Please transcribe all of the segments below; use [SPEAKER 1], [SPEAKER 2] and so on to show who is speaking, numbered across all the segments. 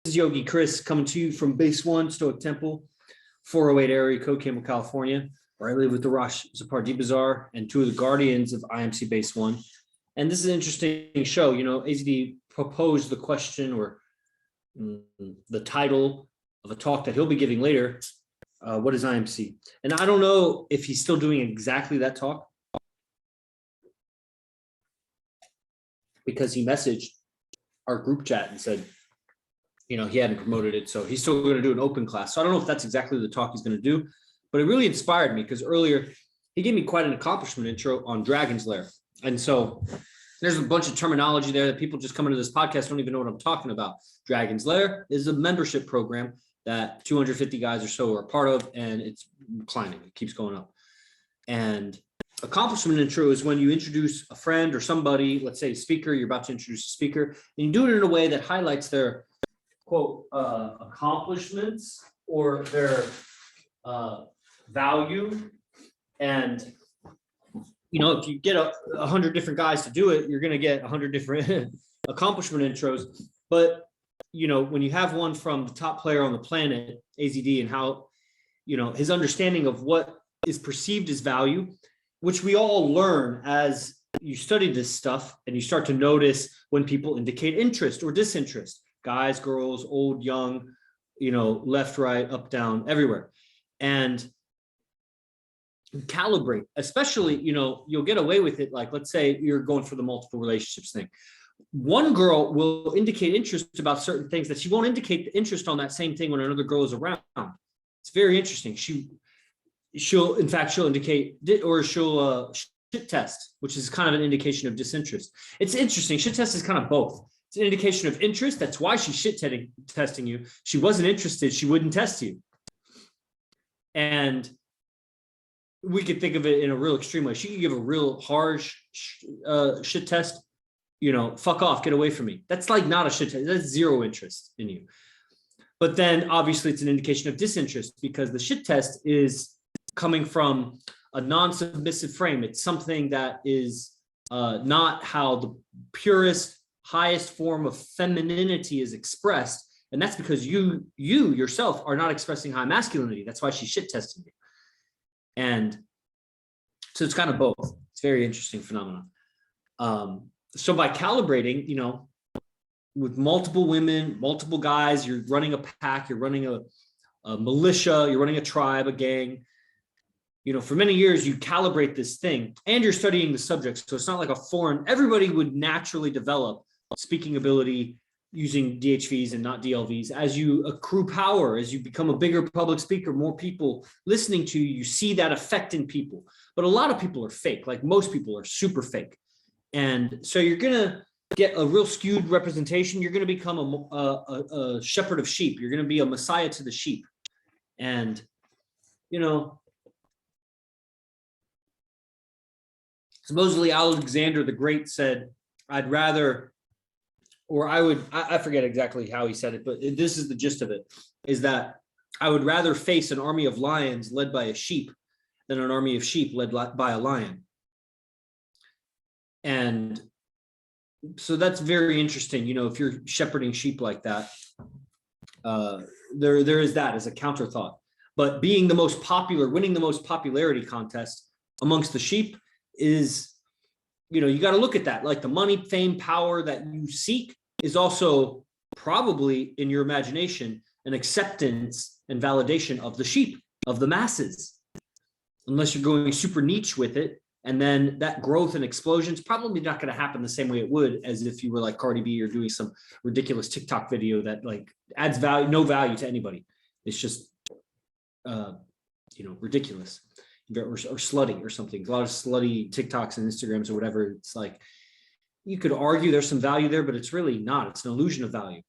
[SPEAKER 1] This is YogiChris coming to you from Base 1 Stoic Temple, 408 area code, Campbell, California, where I live with the Rosh Zapardi Bazaar and two of the guardians of IMC Base 1. And this is an interesting show. You know, AZD proposed the question or the title of a talk that he'll be giving later. What is IMC? And I don't know if he's still doing exactly that talk, because he messaged our group chat and said, you know, he hadn't promoted it, so he's still going to do an open class. So I don't know if that's exactly the talk he's going to do, but it really inspired me because earlier he gave me quite an accomplishment intro on Dragon's Lair. And so there's a bunch of terminology there that people just come into this podcast don't even know what I'm talking about. Dragon's Lair is a membership program that 250 guys or so are a part of, and it's climbing. It keeps going up. And accomplishment intro is when you introduce a friend or somebody, let's say a speaker, you're about to introduce a speaker, and you do it in a way that highlights their quote accomplishments or their value. And you know, if you get 100 different guys to do it, you're going to get 100 different accomplishment intros. But you know, when you have one from the top player on the planet, AZD, and how, you know, his understanding of what is perceived as value, which we all learn as you study this stuff and you start to notice when people indicate interest or disinterest. Guys, girls, old, young, you know, left, right, up, down, everywhere. And calibrate, especially, you know, you'll get away with it. Like, let's say you're going for the multiple relationships thing. One girl will indicate interest about certain things that she won't indicate the interest on that same thing when another girl is around. It's very interesting. She'll indicate, or she'll shit test, which is kind of an indication of disinterest. It's interesting. Shit test is kind of both. It's an indication of interest. That's why she's shit testing you. She wasn't interested, she wouldn't test you. And we could think of it in a real extreme way. She could give a real harsh shit test, you know, fuck off, get away from me. That's like not a shit test. That's zero interest in you. But then obviously it's an indication of disinterest because the shit test is coming from a non-submissive frame. It's something that is not how the purest, highest form of femininity is expressed. And that's because you yourself are not expressing high masculinity. That's why she's shit testing you. And so it's kind of both. It's a very interesting phenomenon. So by calibrating, you know, with multiple women, multiple guys, you're running a pack, you're running a militia, you're running a tribe, a gang. You know, for many years, you calibrate this thing and you're studying the subject. So it's not like a foreign, everybody would naturally develop speaking ability using DHVs and not DLVs. As you accrue power, as you become a bigger public speaker, more people listening to you, you see that effect in people. But a lot of people are fake. Like most people are super fake. And so you're going to get a real skewed representation. You're going to become a shepherd of sheep. You're going to be a messiah to the sheep. And, you know, supposedly Alexander the Great said, I'd rather, or I forget exactly how he said it, but this is the gist of it, is that I would rather face an army of lions led by a sheep than an army of sheep led by a lion. And so that's very interesting. You know, if you're shepherding sheep like that, there is that as a counter thought. But being the most popular, winning the most popularity contest amongst the sheep is, you know, you got to look at that. Like the money, fame, power that you seek is also probably in your imagination an acceptance and validation of the sheep, of the masses, unless you're going super niche with it. And then that growth and explosion is probably not going to happen the same way it would as if you were like Cardi B or doing some ridiculous TikTok video that like adds value, no value to anybody. It's just, you know, ridiculous or slutty or something. A lot of slutty TikToks and Instagrams or whatever. It's like, you could argue there's some value there, but it's really not. It's an illusion of value.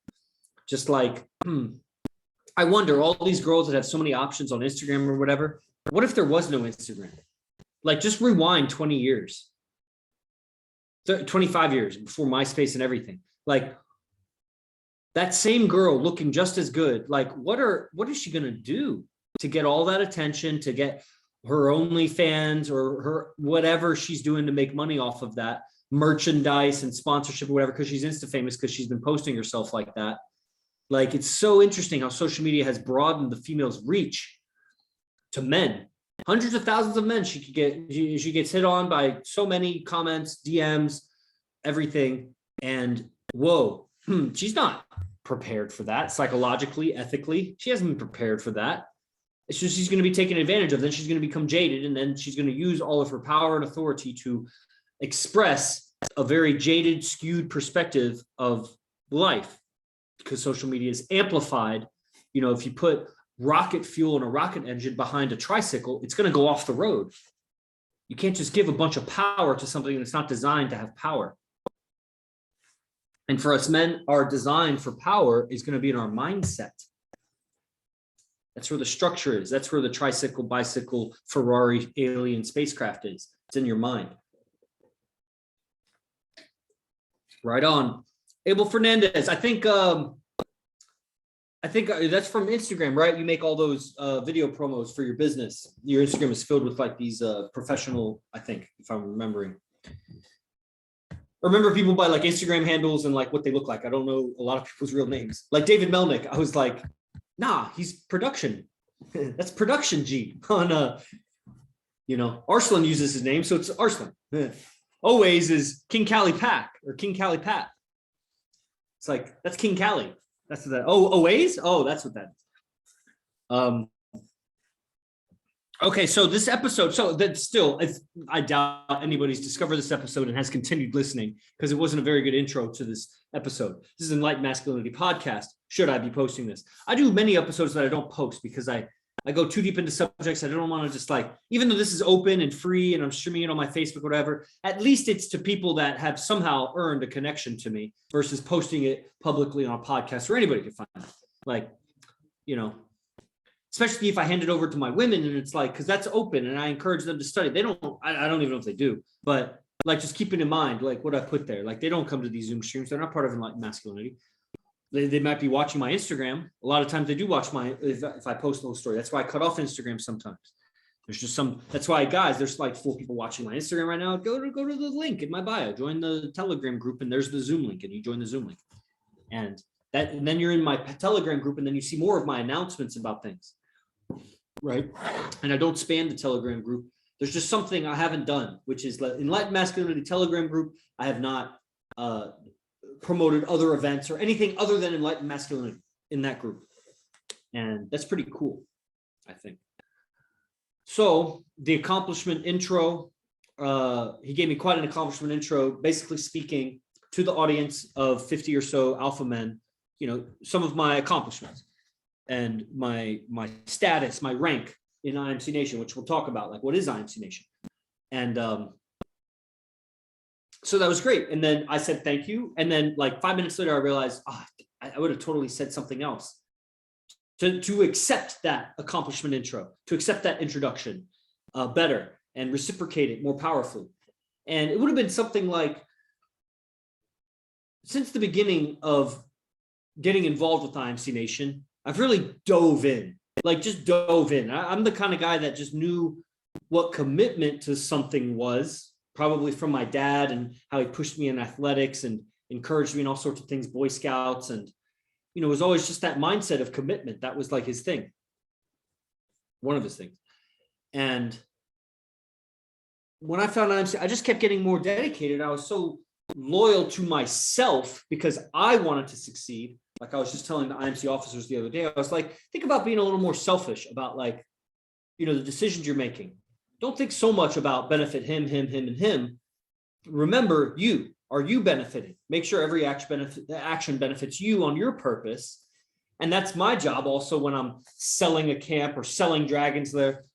[SPEAKER 1] Just like, I wonder, all these girls that have so many options on Instagram or whatever, what if there was no Instagram? Like just rewind 20 years, 25 years before MySpace and everything. Like that same girl looking just as good. Like what is she going to do to get all that attention, to get her OnlyFans or her whatever she's doing to make money off of that merchandise and sponsorship or whatever, because she's Insta famous because she's been posting herself like that. Like, it's so interesting how social media has broadened the female's reach to men. Hundreds of thousands of men she gets hit on by so many comments, DMs, everything. And whoa, she's not prepared for that psychologically, ethically. She hasn't been prepared for that. It's just she's going to be taken advantage of. Then she's going to become jaded, and then she's going to use all of her power and authority to express a very jaded, skewed perspective of life, because social media is amplified. You know, if you put rocket fuel and a rocket engine behind a tricycle, it's going to go off the road. You can't just give a bunch of power to something that's not designed to have power. And for us men, our design for power is going to be in our mindset. That's where the structure is. That's where the tricycle, bicycle, Ferrari, alien spacecraft is. It's in your mind. Right on. Abel Fernandez, I think that's from Instagram, right? You make all those video promos for your business. Your Instagram is filled with like these professional, I think, if I'm remembering. I remember people by like Instagram handles and like what they look like. I don't know a lot of people's real names. Like David Melnick, I was like, nah, he's production. That's production G on Arslan uses his name, so it's Arslan. Always is King Cali Pack or King Cali Pat. It's like, that's King Cali. That's that. Oh, always? Oh, that's what that is. Okay, so this episode, so that still, I doubt anybody's discovered this episode and has continued listening, because it wasn't a very good intro to this episode. This is Enlightened Masculinity podcast. Should I be posting this? I do many episodes that I don't post because I go too deep into subjects. I don't want to just like, even though this is open and free and I'm streaming it on my Facebook, whatever, at least it's to people that have somehow earned a connection to me versus posting it publicly on a podcast where anybody can find it. Like, especially if I hand it over to my women and it's like, because that's open and I encourage them to study. They don't, I don't even know if they do, but like, just keeping in mind, like what I put there, like they don't come to these Zoom streams. They're not part of Enlightened Masculinity. They might be watching my Instagram. A lot of times they do watch if I post a little story. That's why I cut off Instagram sometimes. There's just that's why, guys, there's like 4 people watching my Instagram right now. Go to the link in my bio, join the Telegram group, and there's the Zoom link, and you join the Zoom link. And then you're in my Telegram group, and then you see more of my announcements about things. Right. And I don't spam the Telegram group. There's just something I haven't done, which is Enlightened Masculinity Telegram group. I have not promoted other events or anything other than Enlightened Masculinity in that group. And that's pretty cool, I think. So the accomplishment intro, he gave me quite an accomplishment intro, basically speaking to the audience of 50 or so alpha men, some of my accomplishments and my status, my rank in IMC Nation, which we'll talk about, like what is IMC Nation. And so that was great. And then I said, thank you. And then like 5 minutes later, I realized I would have totally said something else to accept that accomplishment intro, to accept that introduction better and reciprocate it more powerfully. And it would have been something like, since the beginning of getting involved with IMC Nation, I've really dove in, I'm the kind of guy that just knew what commitment to something was, probably from my dad and how he pushed me in athletics and encouraged me in all sorts of things, Boy Scouts. And, it was always just that mindset of commitment. That was like his thing, one of his things. And when I found IMC, I just kept getting more dedicated. I was so loyal to myself because I wanted to succeed. Like I was just telling the IMC officers the other day, I was like, think about being a little more selfish about like, the decisions you're making. Don't think so much about benefit him, and him. Remember you. Are you benefiting? Make sure every action benefits you on your purpose. And that's my job also when I'm selling a camp or selling dragons there.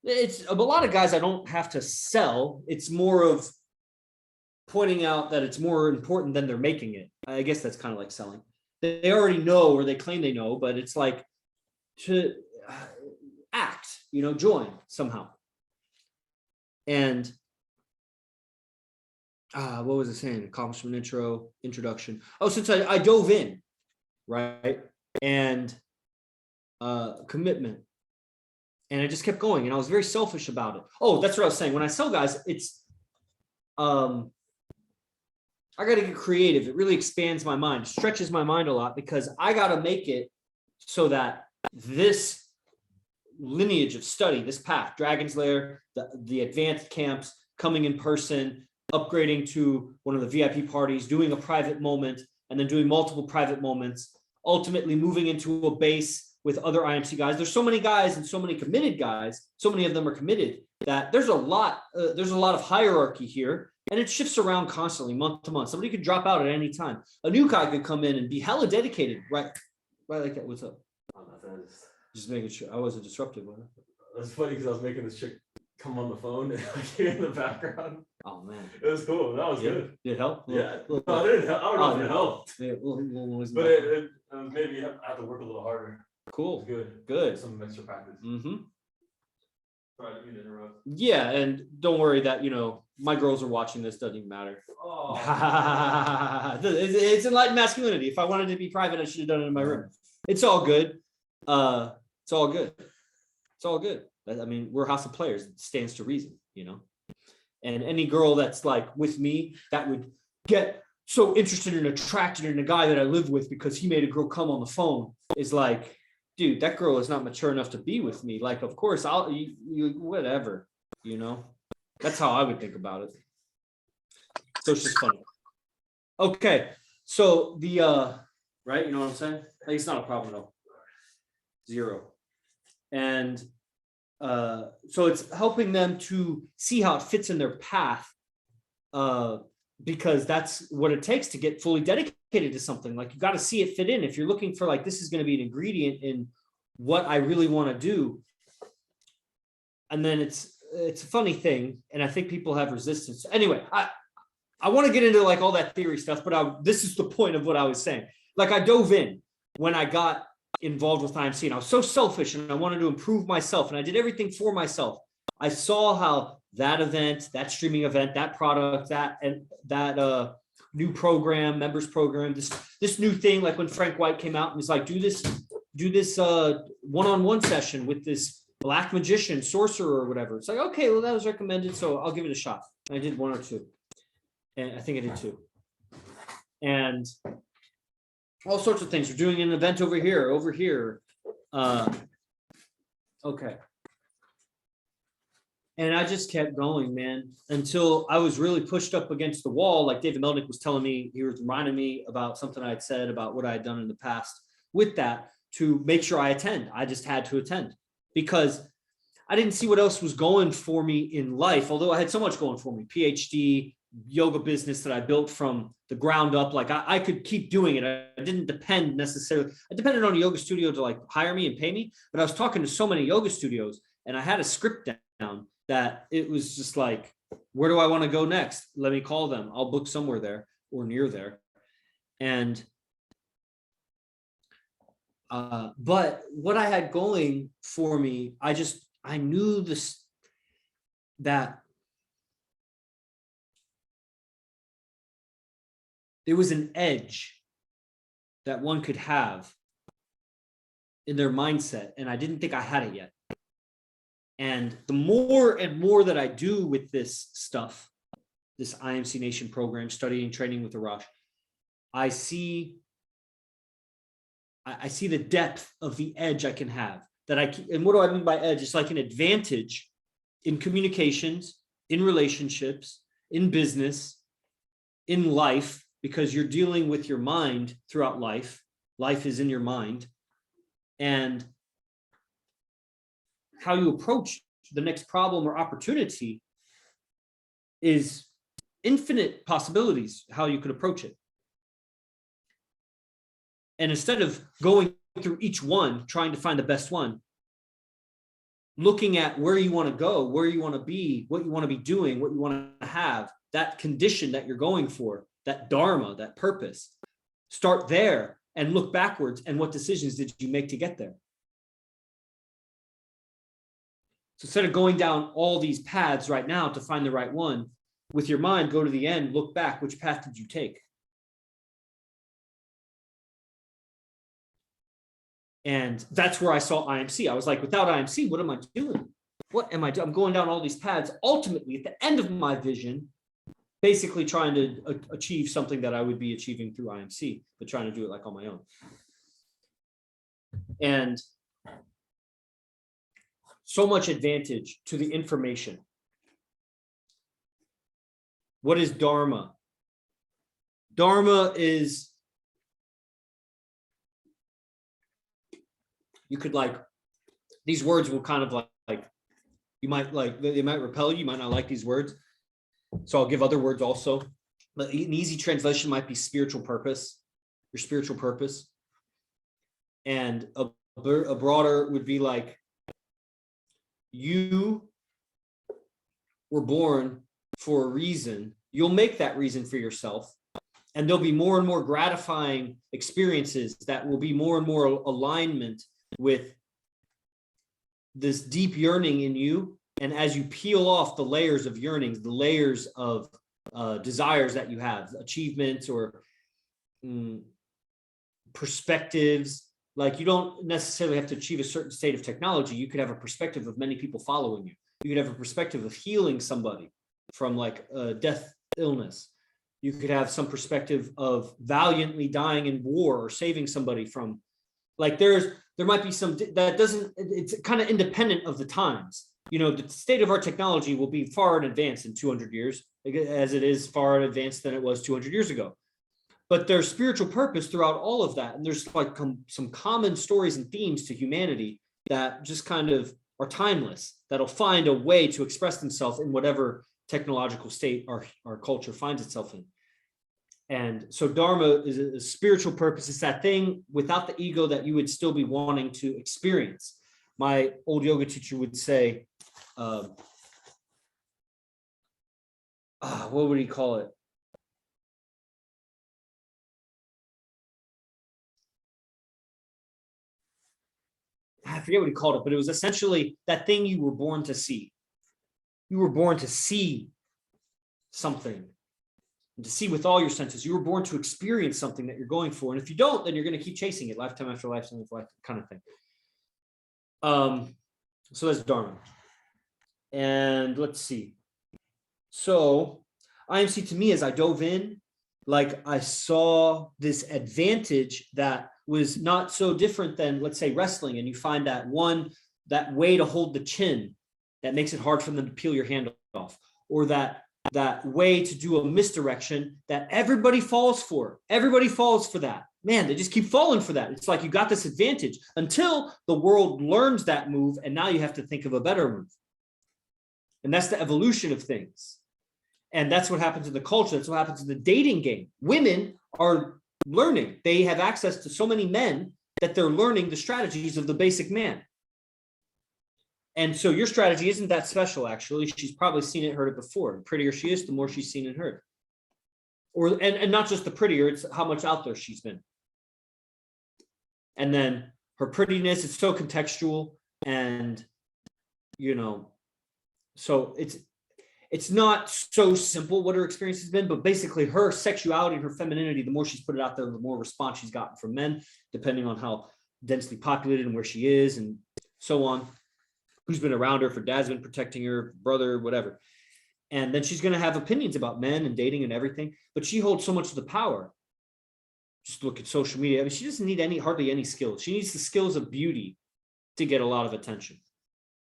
[SPEAKER 1] It's a lot of guys I don't have to sell. It's more of pointing out that it's more important than they're making it. I guess that's kind of like selling. They already know, or they claim they know, but it's like to act, join somehow. And what was it saying? Accomplishment intro, introduction. Oh, since I dove in, right? And commitment. And I just kept going, and I was very selfish about it. Oh, that's what I was saying. When I sell guys, it's I got to get creative. It really expands my mind, stretches my mind a lot, because I got to make it so that this lineage of study, this path, Dragon's Lair, the advanced camps, coming in person, upgrading to one of the VIP parties, doing a private moment, and then doing multiple private moments, ultimately moving into a base with other IMC guys. There's so many guys and so many committed guys. So many of them are committed that there's a lot of hierarchy here, and it shifts around constantly, month to month. Somebody could drop out at any time. A new guy could come in and be hella dedicated, right like that. What's up?
[SPEAKER 2] Oh, nothing.
[SPEAKER 1] Just making sure I wasn't disruptive.
[SPEAKER 2] That's funny because I was making this chick come on the phone and like in the background.
[SPEAKER 1] Oh man,
[SPEAKER 2] it was cool. That was good.
[SPEAKER 1] Did it help?
[SPEAKER 2] Yeah, no, I didn't. I don't know if it helped,
[SPEAKER 1] Yeah,
[SPEAKER 2] but it maybe I have to work a little harder.
[SPEAKER 1] Cool.
[SPEAKER 2] Good. Some extra practice.
[SPEAKER 1] Mm-hmm.
[SPEAKER 2] Sorry, I didn't mean to interrupt.
[SPEAKER 1] Yeah, and don't worry that my girls are watching this. Doesn't even matter.
[SPEAKER 2] Oh.
[SPEAKER 1] It's enlightened masculinity. If I wanted to be private, I should have done it in my room. It's all good. It's all good. It's all good. I mean, we're House of Players. It stands to reason, And any girl that's like with me that would get so interested and attracted in a guy that I live with because he made a girl come on the phone is like, dude, that girl is not mature enough to be with me. Like, of course, whatever, That's how I would think about it. So it's just funny. Okay, so right, you know what I'm saying? Like, it's not a problem at all. 0. And so it's helping them to see how it fits in their path, because that's what it takes to get fully dedicated to something. Like, you got to see it fit in. If you're looking for like, this is going to be an ingredient in what I really want to do, and then it's a funny thing, and I think people have resistance. Anyway, I want to get into like all that theory stuff, but this is the point of what I was saying. Like, I dove in when I got involved with IMC, and I was so selfish, and I wanted to improve myself, and I did everything for myself. I saw how that event, that streaming event, that product, that new program, members program, this new thing, like when Frank White came out and was like, do this one-on-one session with this black magician, sorcerer, or whatever. It's like, okay, well, that was recommended, so I'll give it a shot. And I did 1 or 2, and I think I did 2, and all sorts of things. We're doing an event over here. Okay. And I just kept going, man, until I was really pushed up against the wall. Like David Melnick was telling me, he was reminding me about something I had said about what I had done in the past with that, to make sure I attend. I just had to attend because I didn't see what else was going for me in life. Although I had so much going for me, PhD, yoga business that I built from the ground up. Like I could keep doing it. I didn't depend necessarily. I depended on a yoga studio to like hire me and pay me, but I was talking to so many yoga studios, and I had a script down that it was just like, where do I want to go next? Let me call them. I'll book somewhere there or near there. And but what I had going for me, I knew this, that there was an edge that one could have in their mindset, and I didn't think I had it yet. And the more and more that I do with this stuff, this IMC Nation program, studying, training with Arash, I see the depth of the edge I can have. And what do I mean by edge? It's like an advantage in communications, in relationships, in business, in life, because you're dealing with your mind throughout life. Life is in your mind. And how you approach the next problem or opportunity is infinite possibilities, how you could approach it. And instead of going through each one, trying to find the best one, looking at where you want to go, where you want to be, what you want to be doing, what you want to have, that condition that you're going for, that dharma, that purpose, start there and look backwards. And what decisions did you make to get there? So instead of going down all these paths right now to find the right one, with your mind, go to the end, look back, which path did you take? And that's where I saw IMC. I was like, without IMC, what am I doing? What am I doing? I'm going down all these paths. Ultimately, at the end of my vision, basically trying to achieve something that I would be achieving through IMC, but trying to do it like on my own. And so much advantage to the information. What is Dharma? Dharma is, you could like, these words will kind of like you might like, they might repel you, you might not like these words. So I'll give other words also. But an easy translation might be spiritual purpose, your spiritual purpose. And a broader would be like, you were born for a reason. You'll make that reason for yourself. And there'll be more and more gratifying experiences that will be more and more alignment with this deep yearning in you. And as you peel off the layers of yearnings, the layers of desires that you have, achievements or perspectives, like you don't necessarily have to achieve a certain state of technology. You could have a perspective of many people following you. You could have a perspective of healing somebody from like death, illness. You could have some perspective of valiantly dying in war or saving somebody from, like there might be some that doesn't, it's kind of independent of the times. You know, the state of our technology will be far in advance in 200 years, as it is far in advance than it was 200 years ago. But there's spiritual purpose throughout all of that. And there's like some common stories and themes to humanity that just kind of are timeless, that'll find a way to express themselves in whatever technological state our culture finds itself in. And so Dharma is a spiritual purpose. It's that thing without the ego that you would still be wanting to experience. My old yoga teacher would say, what would he call it? I forget what he called it, but it was essentially that thing you were born to see. You were born to see something, and to see with all your senses. You were born to experience something that you're going for. And if you don't, then you're going to keep chasing it lifetime after lifetime after lifetime, kind of thing. So that's Dharma. And let's see. So IMC to me, as I dove in, like I saw this advantage that was not so different than, let's say, wrestling. And you find that way to hold the chin that makes it hard for them to peel your hand off, or that way to do a misdirection that everybody falls for. Everybody falls for that. Man, they just keep falling for that. It's like you got this advantage until the world learns that move, and now you have to think of a better move. And that's the evolution of things. And that's what happens in the culture. That's what happens in the dating game. Women are learning. They have access to so many men that they're learning the strategies of the basic man. And so your strategy isn't that special, actually. She's probably seen it, heard it before. The prettier she is, the more she's seen and heard. And not just the prettier, it's how much out there she's been. And then her prettiness, it's so contextual. And, you know, so it's not so simple what her experience has been, but basically her sexuality and her femininity, the more she's put it out there, the more response she's gotten from men, depending on how densely populated and where she is and so on. Who's been around her, if her dad's been protecting her, brother, whatever. And then she's going to have opinions about men and dating and everything, but she holds so much of the power. Just look at social media. I mean, she doesn't need hardly any skills. She needs the skills of beauty to get a lot of attention,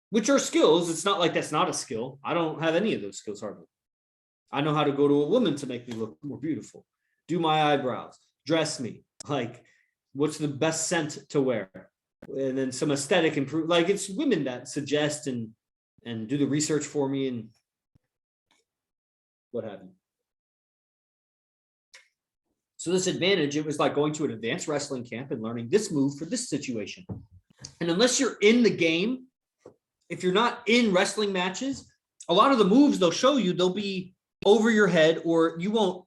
[SPEAKER 1] which are skills. It's not like that's not a skill. I don't have any of those skills hardly. I know how to go to a woman to make me look more beautiful, do my eyebrows, dress me, like what's the best scent to wear. And then some aesthetic improve, like it's women that suggest and do the research for me and what have you. So this advantage, it was like going to an advanced wrestling camp and learning this move for this situation. And unless you're in the game, if you're not in wrestling matches, a lot of the moves they'll show you, they'll be over your head, or you won't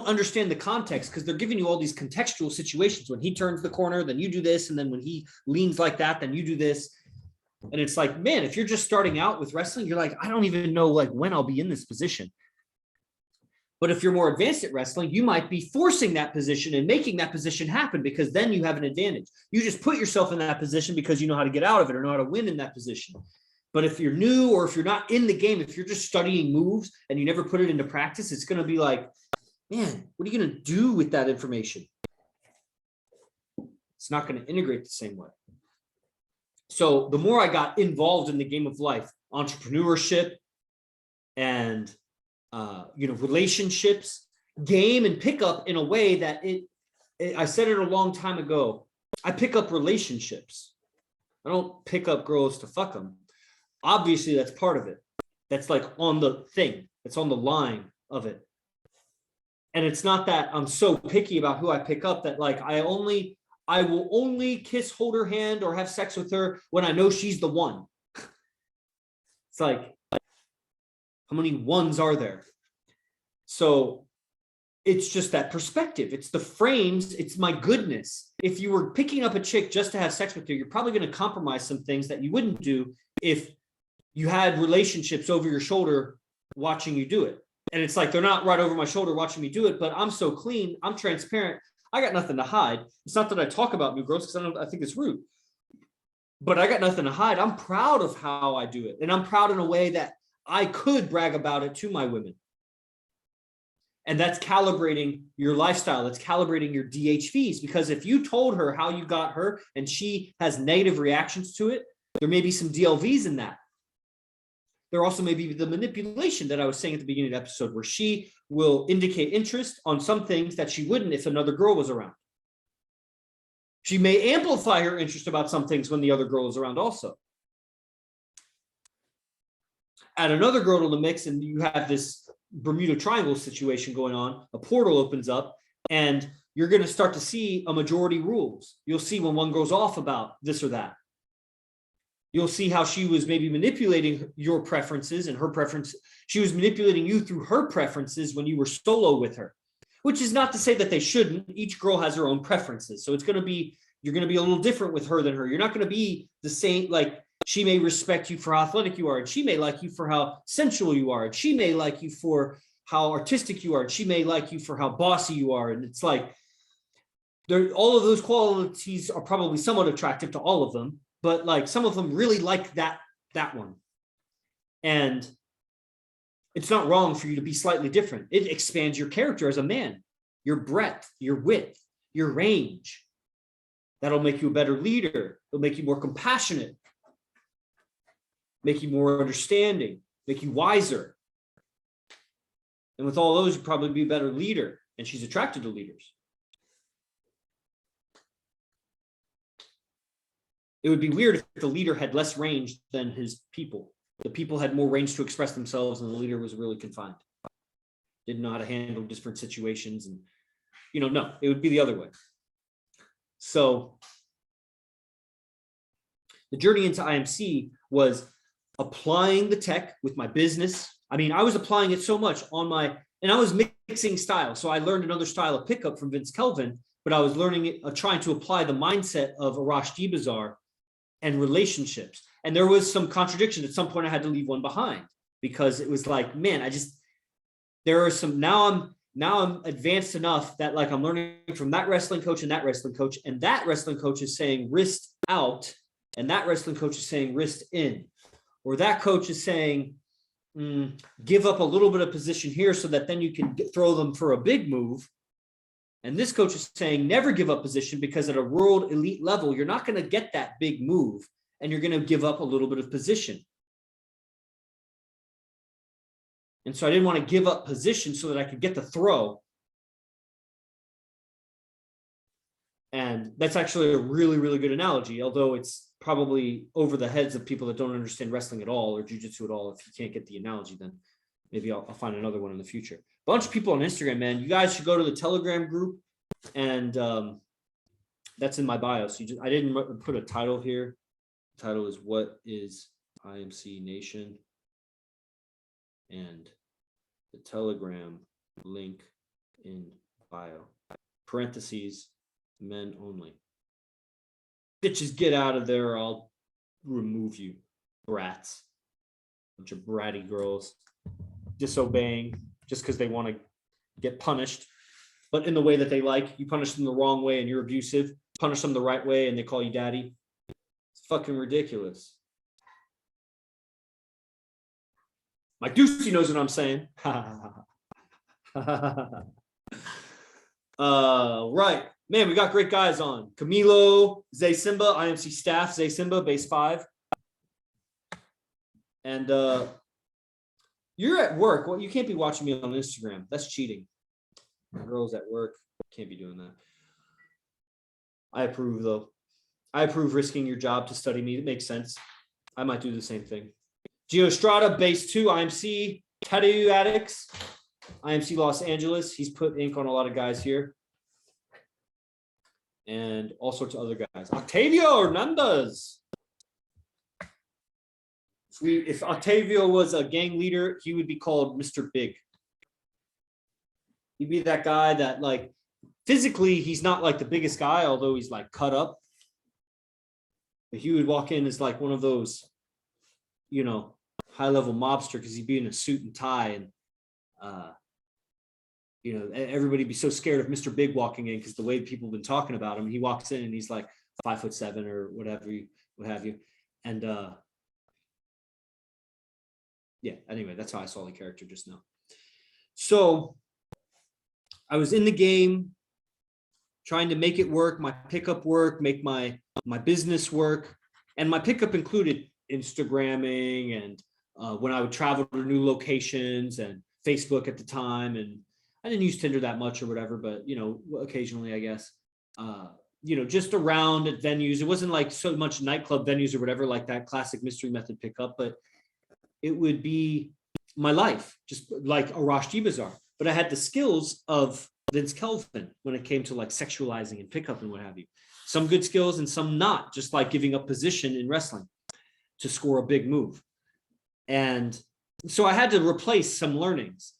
[SPEAKER 1] understand the context because they're giving you all these contextual situations. When he turns the corner, then you do this. And then when he leans like that, then you do this. And it's like, man, if you're just starting out with wrestling, you're like, I don't even know like when I'll be in this position. But if you're more advanced at wrestling, you might be forcing that position and making that position happen, because then you have an advantage. You just put yourself in that position because you know how to get out of it or know how to win in that position. But if you're new or if you're not in the game, if you're just studying moves and you never put it into practice, it's going to be like, man, what are you going to do with that information? It's not going to integrate the same way. So the more I got involved in the game of life, entrepreneurship and, relationships, game and pick up in a way that I said it a long time ago. I pick up relationships. I don't pick up girls to fuck them. Obviously, that's part of it. That's like on the thing. It's on the line of it. And it's not that I'm so picky about who I pick up that like I will only kiss, hold her hand, or have sex with her when I know she's the one. It's like, how many ones are there? So it's just that perspective. It's the frames. It's my goodness. If you were picking up a chick just to have sex with her, you're probably going to compromise some things that you wouldn't do if you had relationships over your shoulder watching you do it. And it's like, they're not right over my shoulder watching me do it, but I'm so clean. I'm transparent. I got nothing to hide. It's not that I talk about new girls because I think it's rude, but I got nothing to hide. I'm proud of how I do it. And I'm proud in a way that I could brag about it to my women. And that's calibrating your lifestyle. It's calibrating your DHVs, because if you told her how you got her and she has negative reactions to it, there may be some DLVs in that. There also may be the manipulation that I was saying at the beginning of the episode, where she will indicate interest on some things that she wouldn't if another girl was around. She may amplify her interest about some things when the other girl is around also. Add another girl to the mix and you have this Bermuda Triangle situation going on, a portal opens up, and you're going to start to see a majority rules. You'll see when one goes off about this or that. You'll see how she was maybe manipulating your preferences and her preference. She was manipulating you through her preferences when you were solo with her, which is not to say that they shouldn't. Each girl has her own preferences. So it's going to be, you're going to be a little different with her than her. You're not going to be the same. Like, she may respect you for how athletic you are, and she may like you for how sensual you are, and she may like you for how artistic you are, and she may like you for how bossy you are. And it's like, all of those qualities are probably somewhat attractive to all of them, but like some of them really like that one. And it's not wrong for you to be slightly different. It expands your character as a man, your breadth, your width, your range. That'll make you a better leader. It'll make you more compassionate, make you more understanding, make you wiser. And with all those, you'd probably be a better leader. And she's attracted to leaders. It would be weird if the leader had less range than his people. The people had more range to express themselves, and the leader was really confined. Didn't know how to handle different situations. And, no, it would be the other way. So the journey into IMC was applying the tech with my business. I mean, I was applying it so much and I was mixing styles. So I learned another style of pickup from Vince Kelvin, but I was learning it, trying to apply the mindset of Arash Dibazar and relationships. And there was some contradiction. At some point I had to leave one behind, because it was like, man, there are some, now I'm advanced enough that like I'm learning from that wrestling coach and that wrestling coach, and that wrestling coach is saying wrist out, and that wrestling coach is saying wrist in, or that coach is saying, give up a little bit of position here so that then you can throw them for a big move. And this coach is saying, never give up position, because at a world elite level, you're not going to get that big move, and you're going to give up a little bit of position. And so I didn't want to give up position so that I could get the throw. And that's actually a really, really good analogy, although it's probably over the heads of people that don't understand wrestling at all or jiu-jitsu at all. If you can't get the analogy, then maybe I'll find another one in the future. A bunch of people on Instagram, man. You guys should go to the Telegram group, and that's in my bio. So I didn't put a title here. The title is "What is IMC Nation?" and the Telegram link in bio. Parentheses, men only. Bitches, get out of there, or I'll remove you, brats. Bunch of bratty girls disobeying just because they want to get punished, but in the way that they like. You punish them the wrong way and you're abusive. Punish them the right way and they call you daddy. It's fucking ridiculous. My Deucey knows what I'm saying. Right. Man, we got great guys on. Camilo, Zay Simba, IMC staff, Zay Simba, base 5. And you're at work. Well, you can't be watching me on Instagram. That's cheating. My girl's at work. Can't be doing that. I approve, though. I approve risking your job to study me. It makes sense. I might do the same thing. Geostrata, base 2, IMC, Tattoo Addicts, IMC Los Angeles. He's put ink on a lot of guys here. And all sorts of other guys. Octavio Hernandez. If Octavio was a gang leader, he would be called Mr. Big. He'd be that guy that, like, physically, he's not like the biggest guy, although he's like cut up. But he would walk in as like one of those, you know, high-level mobster because he'd be in a suit and tie, and you know, everybody'd be so scared of Mr. Big walking in because the way people have been talking about him. He walks in and he's like 5'7" or whatever, what have you, and yeah. Anyway, that's how I saw the character just now. So I was in the game, trying to make it work, my pickup work, make my business work, and my pickup included Instagramming and when I would travel to new locations and Facebook at the time, and I didn't use Tinder that much or whatever, but you know, occasionally I guess, you know, just around at venues. It wasn't like so much nightclub venues or whatever, like that classic mystery method pickup, but it would be my life, just like Arash Bazaar. But I had the skills of Vince Kelvin when it came to like sexualizing and pickup and what have you. Some good skills and some not, just like giving up position in wrestling to score a big move. And so I had to replace some learnings.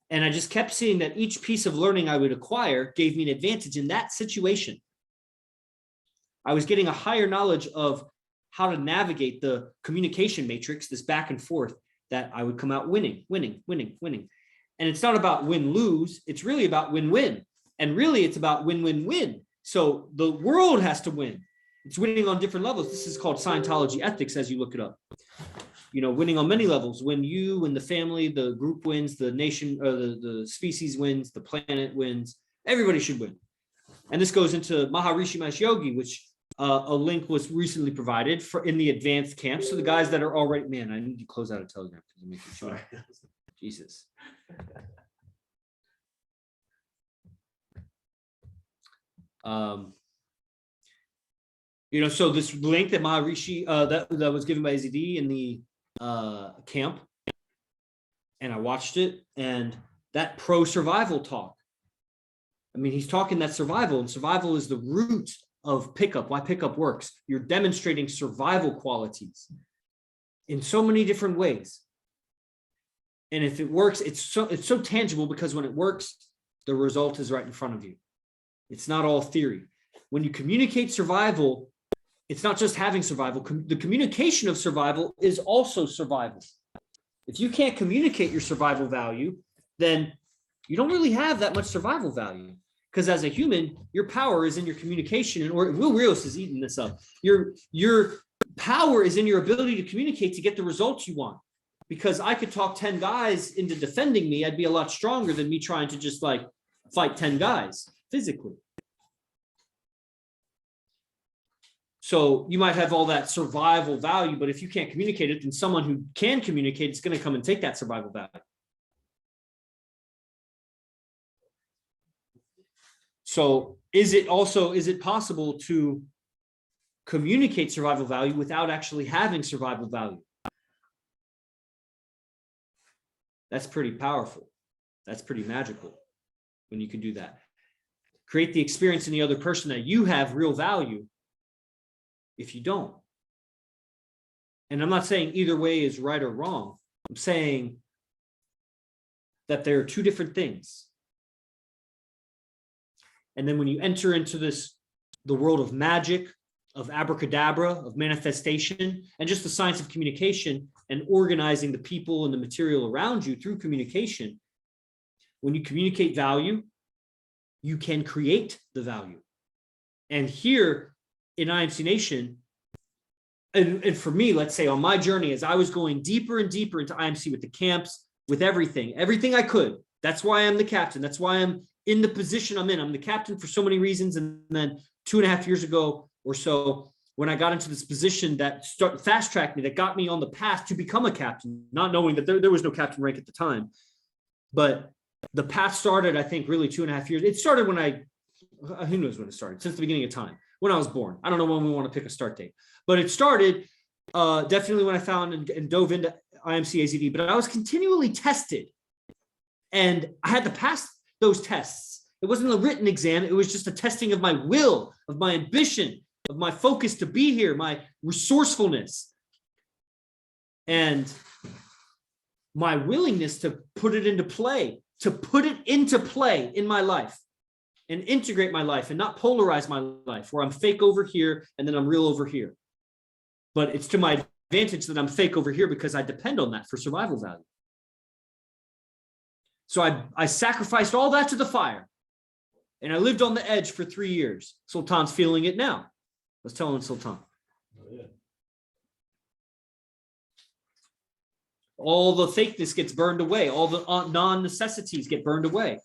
[SPEAKER 1] And I just kept seeing that each piece of learning I would acquire gave me an advantage in that situation. I was getting a higher knowledge of how to navigate the communication matrix, this back and forth, that I would come out winning. And it's not about win-lose. It's really about win-win. And really, it's about win-win-win. So the world has to win. It's winning on different levels. This is called Scientology ethics as you look it up. You know, winning on many levels. When you, when the family, the group wins, the nation, or the species wins, the planet wins. Everybody should win. And this goes into Maharishi Mahesh Yogi, which a link was recently provided for in the advanced camp. So the guys that are already, man, I need to close out a Telegram because I'm making sure. Jesus. You know, so this link that Maharishi that was given by AZD in the camp, and I watched it, and that pro survival talk. I mean, he's talking that survival, and survival is the root of pickup. Why pickup works? You're demonstrating survival qualities in so many different ways. And if it works, it's so tangible because when it works, the result is right in front of you. It's not all theory. When you communicate survival, it's not just having survival. The communication of survival is also survival. If you can't communicate your survival value, then you don't really have that much survival value. Because as a human, your power is in your communication. And Will Rios is eating this up. Your power is in your ability to communicate to get the results you want. Because I could talk 10 guys into defending me. I'd be a lot stronger than me trying to just like fight 10 guys physically. So you might have all that survival value, but if you can't communicate it, then someone who can communicate is going to come and take that survival value. So is it possible to communicate survival value without actually having survival value? That's pretty powerful. That's pretty magical when you can do that. Create the experience in the other person that you have real value if you don't. And I'm not saying either way is right or wrong. I'm saying that there are two different things. And then when you enter into the world of magic, of abracadabra, of manifestation, and just the science of communication and organizing the people and the material around you through communication, when you communicate value, you can create the value. And here in IMC Nation, and for me, let's say on my journey, as I was going deeper and deeper into IMC with the camps, with everything I could. That's why I'm the captain. That's why I'm in the position I'm in. I'm the captain for so many reasons. And then 2.5 years ago or so, when I got into this position that fast tracked me, that got me on the path to become a captain, not knowing that there was no captain rank at the time. But the path started, I think, really 2.5 years. It started when who knows when it started, since the beginning of time, when I was born. I don't know when we want to pick a start date, but it started definitely when I found and dove into IMC AZD, but I was continually tested and I had to pass those tests. It wasn't a written exam. It was just a testing of my will, of my ambition, of my focus to be here, my resourcefulness, and my willingness to put it into play, in my life and integrate my life and not polarize my life where I'm fake over here and then I'm real over here. But it's to my advantage that I'm fake over here because I depend on that for survival value. So I sacrificed all that to the fire and I lived on the edge for 3 years. Sultan's feeling it now. I was telling Sultan.
[SPEAKER 2] Oh, yeah.
[SPEAKER 1] All the fakeness gets burned away. All the non-necessities get burned away.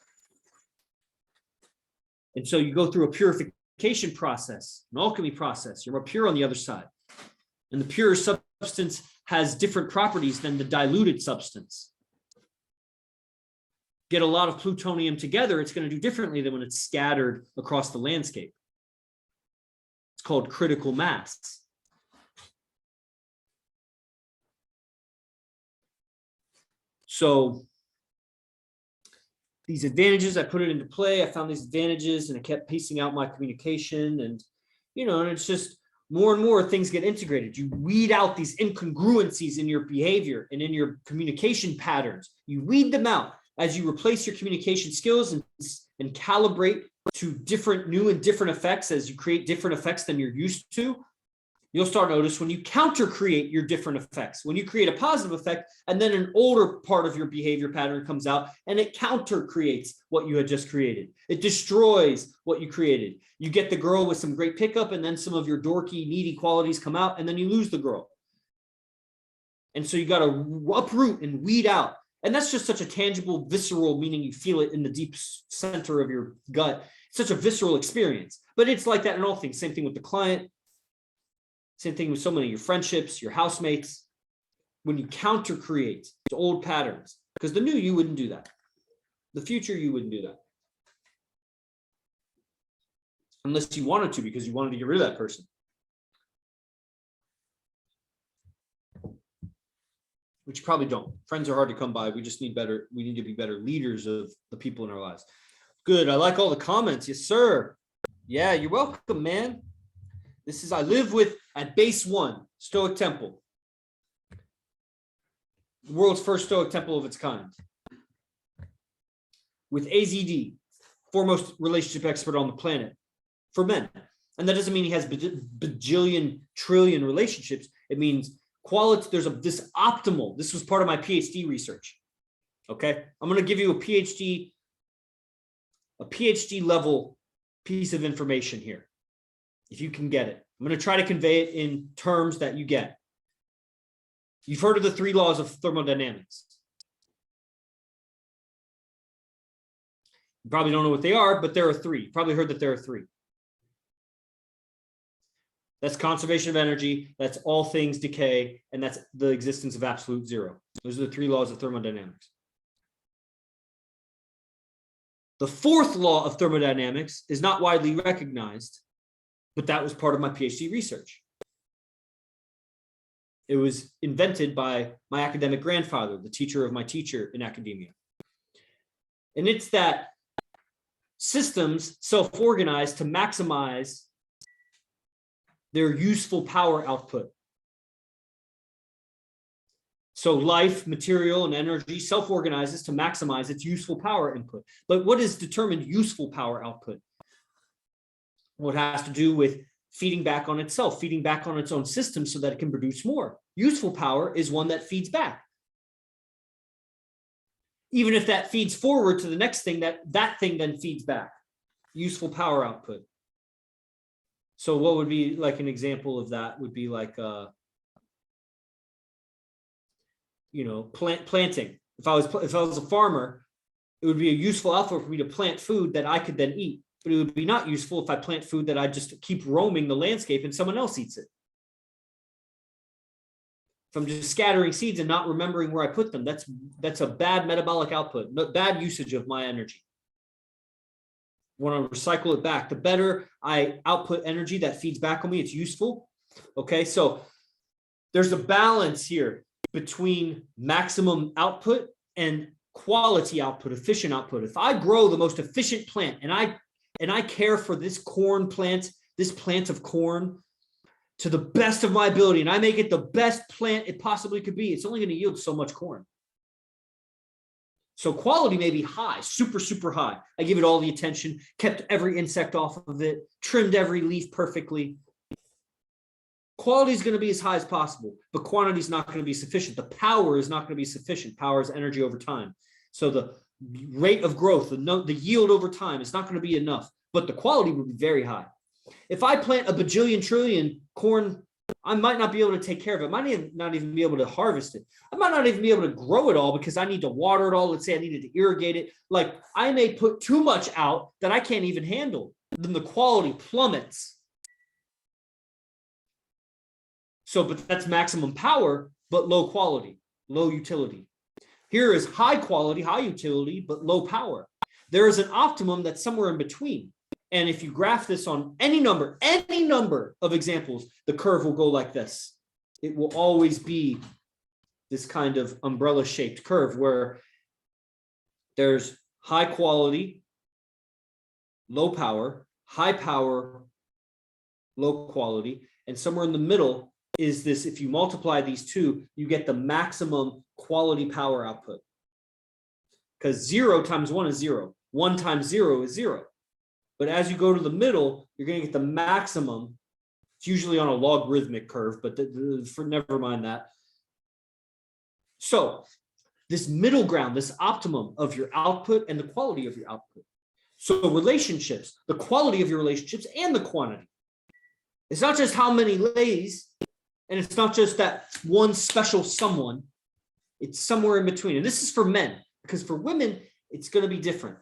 [SPEAKER 1] And so you go through a purification process, an alchemy process. You're more pure on the other side. And the pure substance has different properties than the diluted substance. Get a lot of plutonium together, it's going to do differently than when it's scattered across the landscape. It's called critical mass. So these advantages, I put it into play. I found these advantages and I kept pacing out my communication and, and it's just more and more things get integrated. You weed out these incongruencies in your behavior and in your communication patterns. You weed them out as you replace your communication skills and calibrate to different new and different effects. As you create different effects than you're used to, you'll start to notice when you counter create your different effects, when you create a positive effect and then an older part of your behavior pattern comes out and it counter creates what you had just created. It destroys what you created. You get the girl with some great pickup and then some of your dorky, needy qualities come out and then you lose the girl. And so you got to uproot and weed out. And that's just such a tangible, visceral, meaning you feel it in the deep center of your gut. It's such a visceral experience, but it's like that in all things. Same thing with the client. Same thing with so many of your friendships, your housemates. When you counter create to old patterns, because the new you wouldn't do that. The future you wouldn't do that. Unless you wanted to, because you wanted to get rid of that person. Which you probably don't. Friends are hard to come by. We just need better. We need to be better leaders of the people in our lives. Good. I like all the comments. Yes, sir. Yeah, you're welcome, man. This is, I live with at base 1, Stoic Temple. The world's first Stoic temple of its kind. With AZD, foremost relationship expert on the planet for men. And that doesn't mean he has bajillion, trillion relationships. It means quality. There's this optimal. This was part of my PhD research. Okay. I'm going to give you a PhD level piece of information here. If you can get it, I'm going to try to convey it in terms that you get. You've heard of the 3 laws of thermodynamics. You probably don't know what they are, but there are 3. You probably heard that there are 3. That's conservation of energy, that's all things decay, and that's the existence of absolute zero. Those are the 3 laws of thermodynamics. The 4th law of thermodynamics is not widely recognized, but that was part of my PhD research. It was invented by my academic grandfather, the teacher of my teacher in academia. And it's that systems self-organize to maximize their useful power output. So life, material, and energy self-organizes to maximize its useful power input. But what is determined useful power output? Well, it has to do with feeding back on itself, feeding back on its own system so that it can produce more. Useful power is one that feeds back. Even if that feeds forward to the next thing, that thing then feeds back. Useful power output. So what would be like an example of that would be like planting. If I was a farmer, it would be a useful output for me to plant food that I could then eat. But it would be not useful if I plant food that I just keep roaming the landscape and someone else eats it. If I'm just scattering seeds and not remembering where I put them, that's a bad metabolic output, bad usage of my energy. I want to recycle it back. The better I output energy that feeds back on me, it's useful. Okay, so there's a balance here between maximum output and quality output, efficient output. If I grow the most efficient plant and I care for this corn plant, this plant of corn to the best of my ability, and I make it the best plant it possibly could be, it's only going to yield so much corn. So quality may be high, super, super high. I give it all the attention, kept every insect off of it, trimmed every leaf perfectly. Quality is going to be as high as possible, but quantity is not going to be sufficient. The power is not going to be sufficient. Power is energy over time. So the rate of growth, the yield over time is not going to be enough, but the quality will be very high. If I plant a bajillion trillion corn, I might not be able to take care of it. I might not even be able to harvest it. I might not even be able to grow it all because I need to water it all. Let's say I needed to irrigate it. Like I may put too much out that I can't even handle. Then the quality plummets. So, but that's maximum power, but low quality, low utility. Here is high quality, high utility, but low power. There is an optimum that's somewhere in between. And if you graph this on any number of examples, the curve will go like this. It will always be this kind of umbrella shaped curve where there's high quality, low power, high power, low quality, and somewhere in the middle is this. If you multiply these two, you get the maximum quality power output. Because 0 times 1 is 0. 1 times 0 is 0. But as you go to the middle, you're going to get the maximum. It's usually on a logarithmic curve, but never mind that. So this middle ground, this optimum of your output and the quality of your output. So relationships, the quality of your relationships and the quantity. It's not just how many lays, and it's not just that one special someone. It's somewhere in between. And this is for men, because for women, it's going to be different.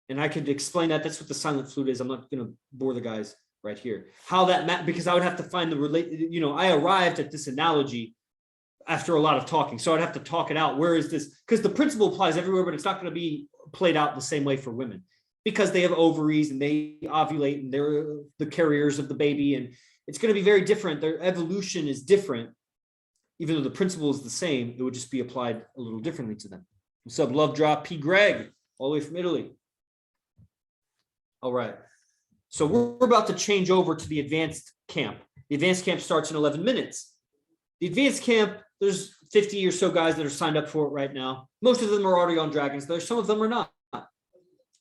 [SPEAKER 1] And I could explain that. That's what the silent flute is. I'm not going to bore the guys right here. How that because I would have to find the I arrived at this analogy after a lot of talking. So I'd have to talk it out. Where is this? Because the principle applies everywhere, but it's not going to be played out the same way for women because they have ovaries and they ovulate and they're the carriers of the baby. And it's going to be very different. Their evolution is different. Even though the principle is the same, it would just be applied a little differently to them. What's up, Love Drop? P. Greg, all the way from Italy. All right. So we're about to change over to the advanced camp. The advanced camp starts in 11 minutes. The advanced camp, there's 50 or so guys that are signed up for it right now. Most of them are already on Dragons. Some of them are not.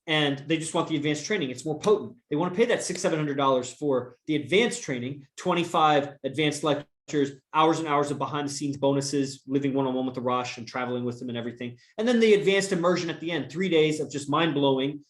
[SPEAKER 1] And they just want the advanced training. It's more potent. They want to pay that $600-700 for the advanced training, 25 advanced lectures, hours and hours of behind the scenes bonuses, living one-on-one with the Rosh and traveling with them and everything. And then the advanced immersion at the end, 3 days of just mind-blowing.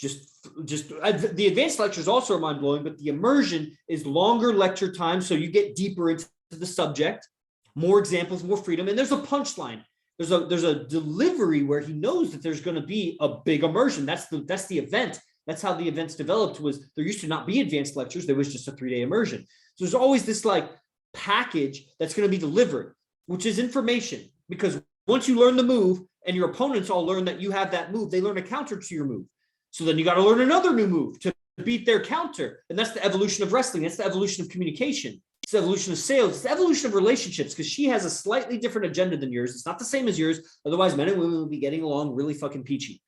[SPEAKER 1] The advanced lectures also are mind-blowing, but the immersion is longer lecture time. So you get deeper into the subject, more examples, more freedom. And there's a punchline. There's a delivery where he knows that there's going to be a big immersion. That's the event. That's how the events developed. Was there used to not be advanced lectures. There was just a 3-day immersion. So there's always this like package that's going to be delivered, which is information, because once you learn the move and your opponents all learn that you have that move, they learn a counter to your move. So then you got to learn another new move to beat their counter. And that's the evolution of wrestling. That's the evolution of communication. It's the evolution of sales. It's the evolution of relationships, because she has a slightly different agenda than yours. It's not the same as yours. Otherwise, men and women will be getting along really fucking peachy.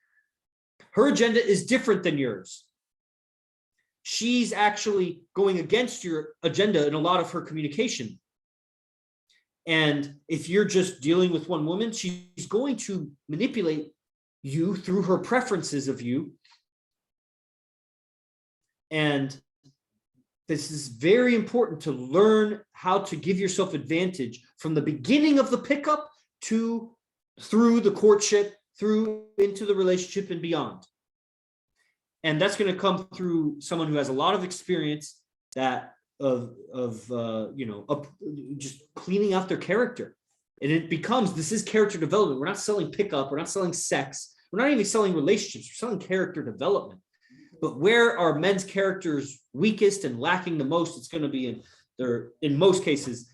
[SPEAKER 1] Her agenda is different than yours. She's actually going against your agenda in a lot of her communication. And if you're just dealing with one woman, she's going to manipulate you through her preferences of you. And this is very important to learn how to give yourself advantage from the beginning of the pickup through the courtship, through into the relationship and beyond. And that's going to come through someone who has a lot of experience, that just cleaning out their character. And it becomes, this is character development. We're not selling pickup. We're not selling sex. We're not even selling relationships. We're selling character development. But where are men's characters weakest and lacking the most, it's going to be in most cases,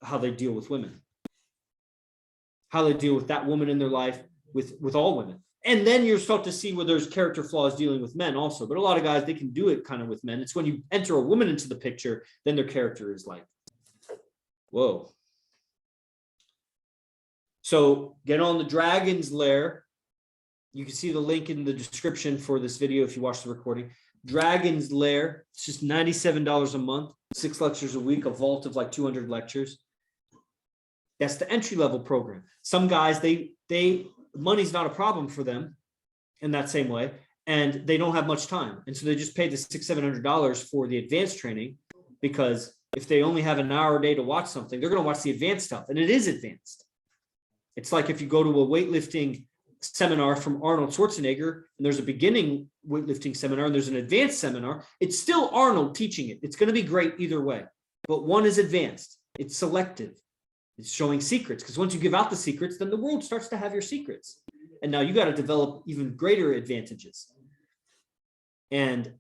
[SPEAKER 1] how they deal with women, how they deal with that woman in their life, with all women. And then you're start to see where there's character flaws dealing with men also. But a lot of guys, they can do it kind of with men. It's when you enter a woman into the picture, then their character is like, whoa. So get on the Dragon's Lair. You can see the link in the description for this video if you watch the recording. Dragon's Lair. It's just $97 a month, 6 lectures a week, a vault of like 200 lectures. That's the entry-level program. Some guys, money's not a problem for them in that same way, and they don't have much time. And so they just pay the $600-700 for the advanced training, because if they only have an hour a day to watch something, they're going to watch the advanced stuff, and it is advanced. It's like if you go to a weightlifting seminar from Arnold Schwarzenegger, and there's a beginning weightlifting seminar and there's an advanced seminar, it's still Arnold teaching it. It's going to be great either way, but one is advanced. It's selective. It's showing secrets, because once you give out the secrets, then the world starts to have your secrets. And now you got to develop even greater advantages. And,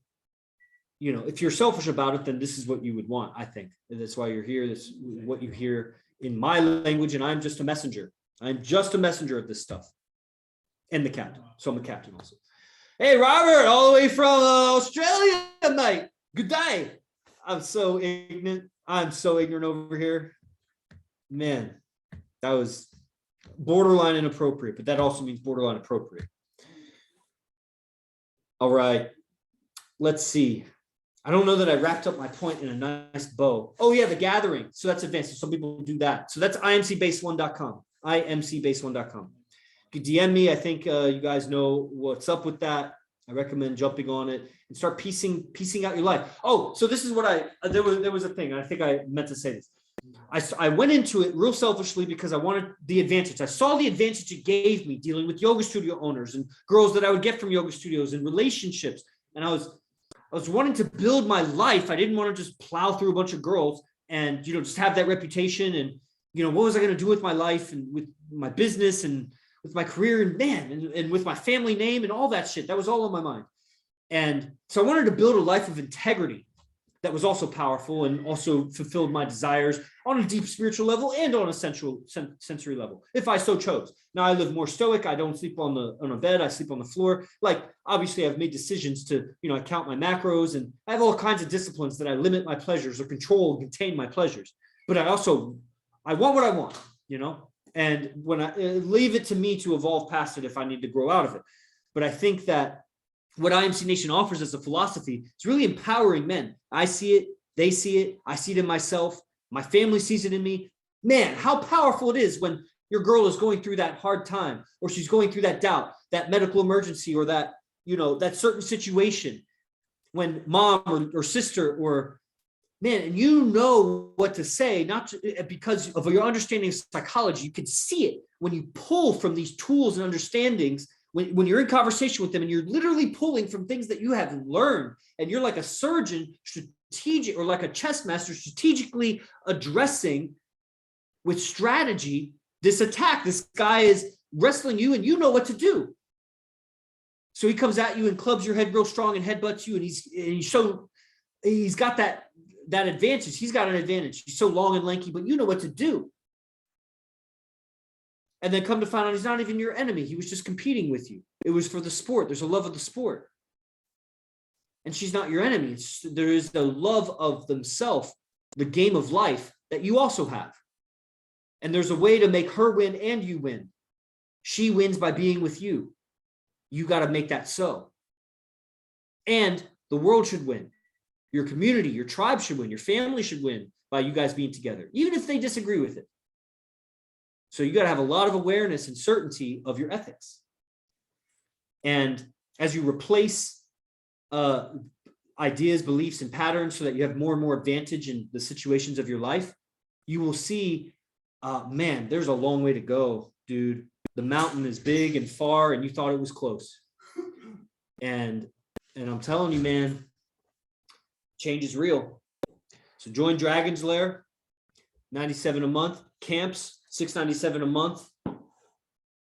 [SPEAKER 1] if you're selfish about it, then this is what you would want, I think. And that's why you're here. That's what you hear in my language. And I'm just a messenger. I'm just a messenger of this stuff. And the captain. So I'm a captain also. Hey, Robert, all the way from Australia, mate. Good day. I'm so ignorant. Over here. Man, that was borderline inappropriate, but that also means borderline appropriate. All right. Let's see. I don't know that I wrapped up my point in a nice bow. Oh, yeah, the gathering. So that's advanced. Some people do that. So that's imcbase1.com. imcbase1.com. You can DM me. I think you guys know what's up with that. I recommend jumping on it and start piecing out your life. Oh, so this is what there was a thing. I think I meant to say this. I went into it real selfishly because I wanted the advantage. I saw the advantage it gave me dealing with yoga studio owners and girls that I would get from yoga studios and relationships. And I was wanting to build my life. I didn't want to just plow through a bunch of girls and, just have that reputation. And, what was I going to do with my life and with my business and with my career and with my family name and all that shit. That was all on my mind. And so I wanted to build a life of integrity that was also powerful and also fulfilled my desires on a deep spiritual level and on a sensory level, if I so chose. Now I live more stoic. I don't sleep on a bed. I sleep on the floor. Like, obviously I've made decisions to, I count my macros and I have all kinds of disciplines that I limit my pleasures or control and contain my pleasures. But I want what I want, and when I leave it to me to evolve past it if I need to grow out of it. But I think that what IMC Nation offers as a philosophy is really empowering men. I see it, they see it, I see it in myself, my family sees it in me. Man, how powerful it is when your girl is going through that hard time, or she's going through that doubt, that medical emergency, or that, that certain situation, when mom or sister or man, and you know what to say, not because of your understanding of psychology. You can see it when you pull from these tools and understandings. When you're in conversation with them and you're literally pulling from things that you have learned, and you're like a surgeon or like a chess master strategically addressing with strategy this attack. This guy is wrestling you and you know what to do. So he comes at you and clubs your head real strong and headbutts you, and he's got that advantage. He's got an advantage. He's so long and lanky, but you know what to do. And then come to find out he's not even your enemy. He was just competing with you. It was for the sport. There's a love of the sport. And she's not your enemy. There is the love of themselves, the game of life that you also have. And there's a way to make her win and you win. She wins by being with you. You got to make that so. And the world should win. Your community, your tribe should win. Your family should win by you guys being together, even if they disagree with it. So you got to have a lot of awareness and certainty of your ethics. And as you replace ideas, beliefs, and patterns so that you have more and more advantage in the situations of your life, you will see, man, there's a long way to go, dude. The mountain is big and far, and you thought it was close. And I'm telling you, man, change is real. So join Dragon's Lair, $97 a month. Camps, $697 a month.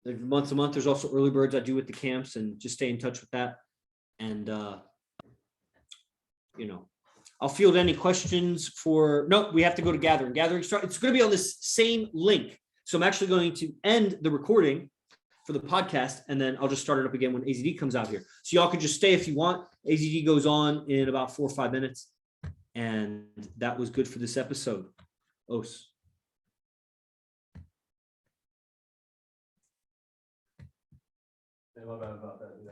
[SPEAKER 1] Once a month. There's also early birds I do with the camps, and just stay in touch with that. And I'll field any questions for. No, we have to go to Gathering. Gathering start. It's going to be on this same link. So I'm actually going to end the recording for the podcast, and then I'll just start it up again when AZD comes out here. So y'all can just stay if you want. AZD goes on in about 4 or 5 minutes. And that was good for this episode. Os.
[SPEAKER 2] Yeah, my bad about that. Yeah,